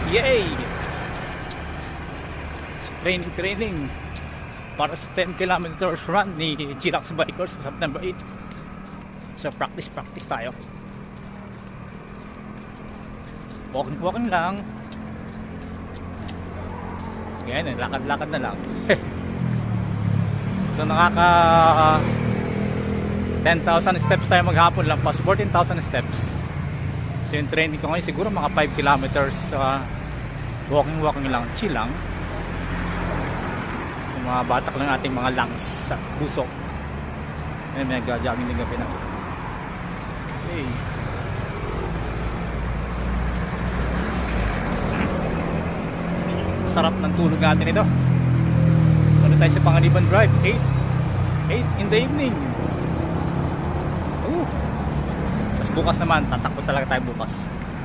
Yay! Training para sa 10 kilometers run ni Chillax Bikers sa September 8. So practice tayo. Walking lang. Yan, lakad na lang. So nakaka 10,000 steps tayo maghapon lang, pas 14,000 steps. So yung training ko ngayon siguro mga 5 kilometers walking lang, chill lang. Yung mga batak lang ating mga lungs sa puso. Ayun, may nag-jogging din gabi na. Okay. Sarap ng tulog natin ito. So tayo sa Panganiban Drive, 8 in the evening. Tapos bukas naman, tatakbo talaga tayo bukas.